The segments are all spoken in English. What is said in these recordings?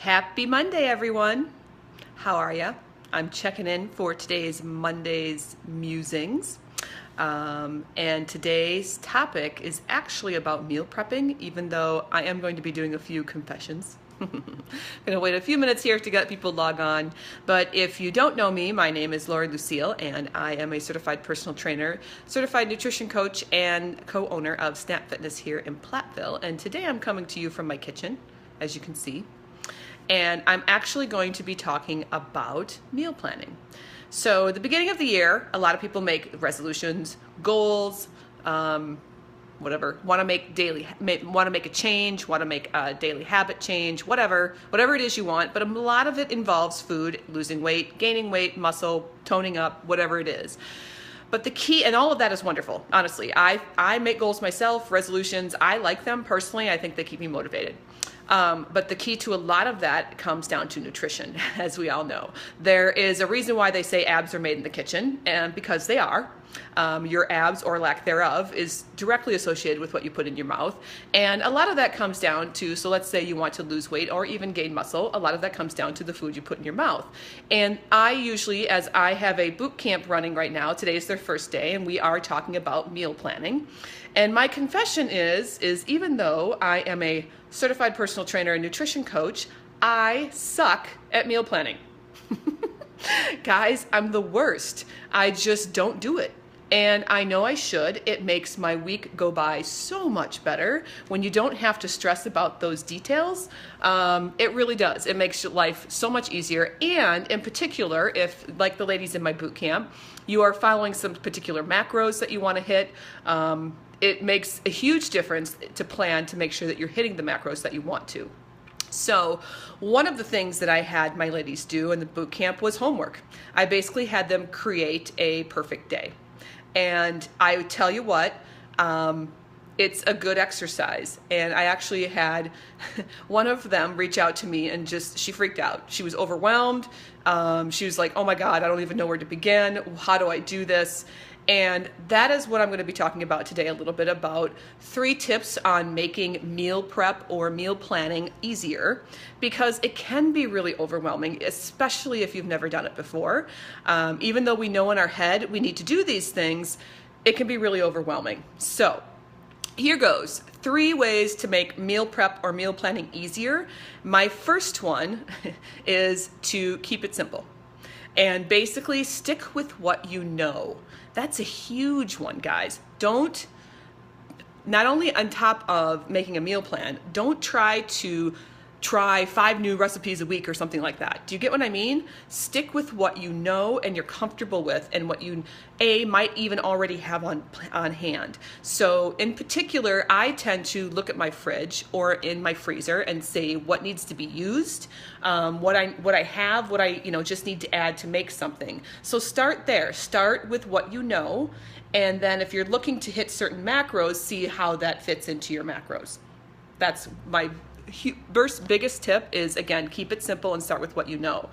Happy Monday, everyone. How are ya? I'm checking in for today's Monday's musings. And today's topic is actually about meal prepping, even though I am going to be doing a few confessions. I'm gonna wait a few minutes here to get people log on. But if you don't know me, my name is Lori Lucille, and I am a certified personal trainer, certified nutrition coach, and co-owner of Snap Fitness here in Platteville. And today I'm coming to you from my kitchen, as you can see. And I'm actually going to be talking about meal planning. So at the beginning of the year, a lot of people make resolutions, goals, whatever, want to make a change, want to make a daily habit change, whatever it is you want. But a lot of it involves food, losing weight, gaining weight, muscle, toning up, whatever it is. But the key, and all of that is wonderful, honestly. I make goals myself, resolutions. I like them personally. I think they keep me motivated. But the key to a lot of that comes down to nutrition, as we all know. There is a reason why they say abs are made in the kitchen, and because they are. Your abs, or lack thereof, is directly associated with what you put in your mouth. And a lot of that comes down to, so let's say you want to lose weight or even gain muscle, a lot of that comes down to the food you put in your mouth. And I usually, as I have a boot camp running right now, today is their first day, and we are talking about meal planning. And my confession is even though I am a certified personal trainer and nutrition coach, I suck at meal planning. Guys, I'm the worst. I just don't do it. And I know I should. It makes my week go by so much better when you don't have to stress about those details. It really does. It makes your life so much easier. And in particular, if, like the ladies in my boot camp, you are following some particular macros that you want to hit, it makes a huge difference to plan to make sure that you're hitting the macros that you want to. So one of the things that I had my ladies do in the boot camp was homework. I basically had them create a perfect day. And I tell you what, it's a good exercise. And I actually had one of them reach out to me and she freaked out. She was overwhelmed. She was like, oh my God, I don't even know where to begin. How do I do this? And that is what I'm going to be talking about today, a little bit about 3 tips on making meal prep or meal planning easier, because it can be really overwhelming, especially if you've never done it before. Even though we know in our head we need to do these things, it can be really overwhelming. So here goes. 3 ways to make meal prep or meal planning easier. My first one is to keep it simple. And basically stick with what you know. That's a huge one, guys. Not only on top of making a meal plan, don't try 5 new recipes a week or something like that. Do you get what I mean? Stick with what you know and you're comfortable with, and what you might even already have on hand. So in particular, I tend to look at my fridge or in my freezer and say what needs to be used, what I have, what I just need to add to make something. So start there. Start with what you know, and then if you're looking to hit certain macros, see how that fits into your macros. That's my biggest tip is, again, keep it simple and start with what you know.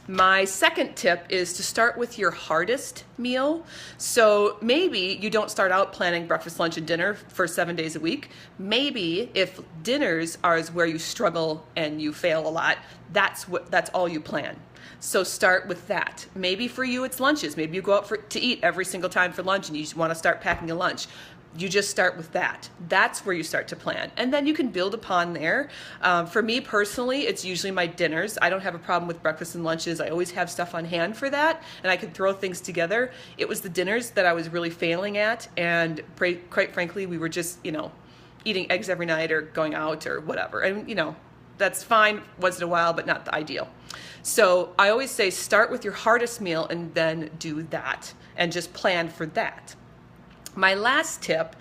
My second tip is to start with your hardest meal. So maybe you don't start out planning breakfast, lunch, and dinner for 7 days a week. Maybe if dinners are where you struggle and you fail a lot, that's all you plan. So start with that. Maybe for you it's lunches. Maybe you go out to eat every single time for lunch and you just want to start packing a lunch. You just start with that. That's where you start to plan. And then you can build upon there. For me personally, it's usually my dinners. I don't have a problem with breakfast and lunches. I always have stuff on hand for that, and I can throw things together. It was the dinners that I was really failing at, and quite frankly, we were just, eating eggs every night or going out or whatever. And, that's fine once in a while, but not the ideal. So I always say start with your hardest meal and then do that, and just plan for that. My last tip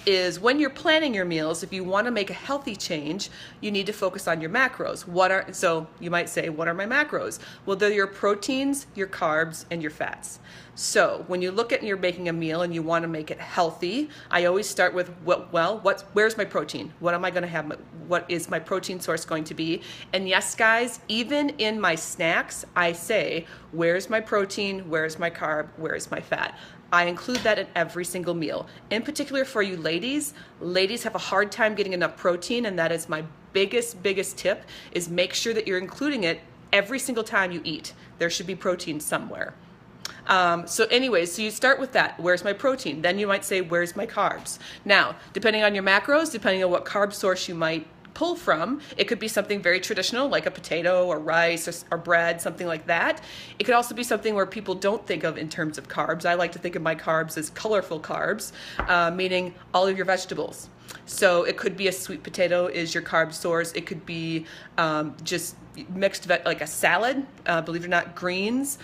is when you're planning your meals, if you want to make a healthy change, you need to focus on your macros. So you might say, what are my macros? Well, they're your proteins, your carbs, and your fats. So when you look at you're making a meal and you want to make it healthy, I always start with, where's my protein? What am I going to have? What is my protein source going to be? And yes, guys, even in my snacks, I say, where's my protein? Where's my carb? Where's my fat? I include that in every single meal. In particular for you ladies have a hard time getting enough protein, and that is my biggest tip is make sure that you're including it every single time you eat. There should be protein somewhere. So anyways, so you start with that. Where's my protein? Then you might say, where's my carbs? Now, depending on your macros, depending on what carb source you might pull from, it could be something very traditional like a potato or rice or bread, something like that. It could also be something where people don't think of in terms of carbs. I like to think of my carbs as colorful carbs, meaning all of your vegetables. So it could be a sweet potato is your carb source. It could be just mixed, like a salad, believe it or not, greens,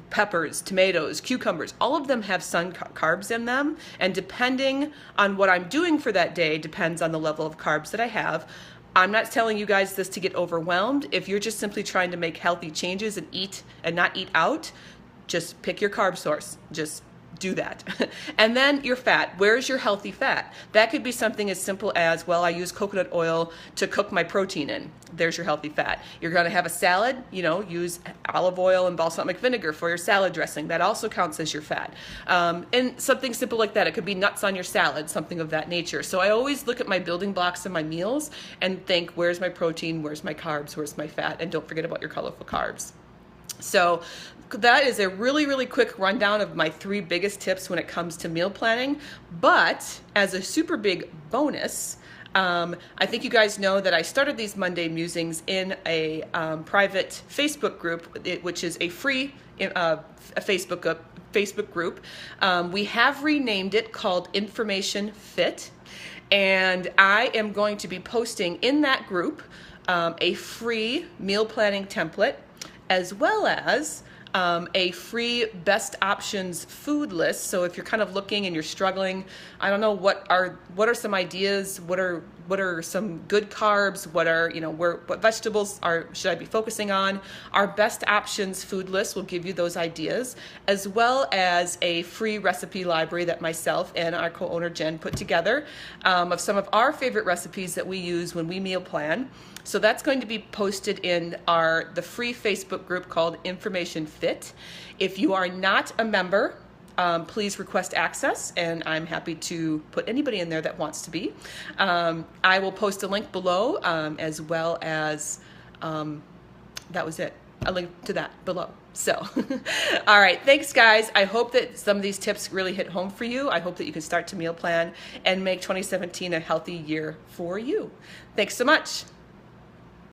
peppers, tomatoes, cucumbers, all of them have some carbs in them. And depending on what I'm doing for that day, depends on the level of carbs that I have. I'm not telling you guys this to get overwhelmed. If you're just simply trying to make healthy changes and eat and not eat out, just pick your carb source. Just do that. And then your fat. Where's your healthy fat? That could be something as simple as, well, I use coconut oil to cook my protein in. There's your healthy fat. You're going to have a salad, use olive oil and balsamic vinegar for your salad dressing. That also counts as your fat. And something simple like that. It could be nuts on your salad, something of that nature. So I always look at my building blocks in my meals and think, where's my protein? Where's my carbs? Where's my fat? And don't forget about your colorful carbs. So that is a really quick rundown of my 3 biggest tips when it comes to meal planning. But as a super big bonus, I think you guys know that I started these Monday Musings in a private Facebook group, which is a free Facebook group. We have renamed it called Information Fit. And I am going to be posting in that group a free meal planning template, as well as a free best options food list. So if you're kind of looking and you're struggling, I don't know, what are some ideas? What are some good carbs? What vegetables should I be focusing on? Our best options food list will give you those ideas, as well as a free recipe library that myself and our co-owner Jen put together of some of our favorite recipes that we use when we meal plan. So that's going to be posted in the free Facebook group called Information Fit. If you are not a member, please request access, and I'm happy to put anybody in there that wants to be. I will post a link below, as well as, that was it, a link to that below. So, all right, thanks guys. I hope that some of these tips really hit home for you. I hope that you can start to meal plan and make 2017 a healthy year for you. Thanks so much.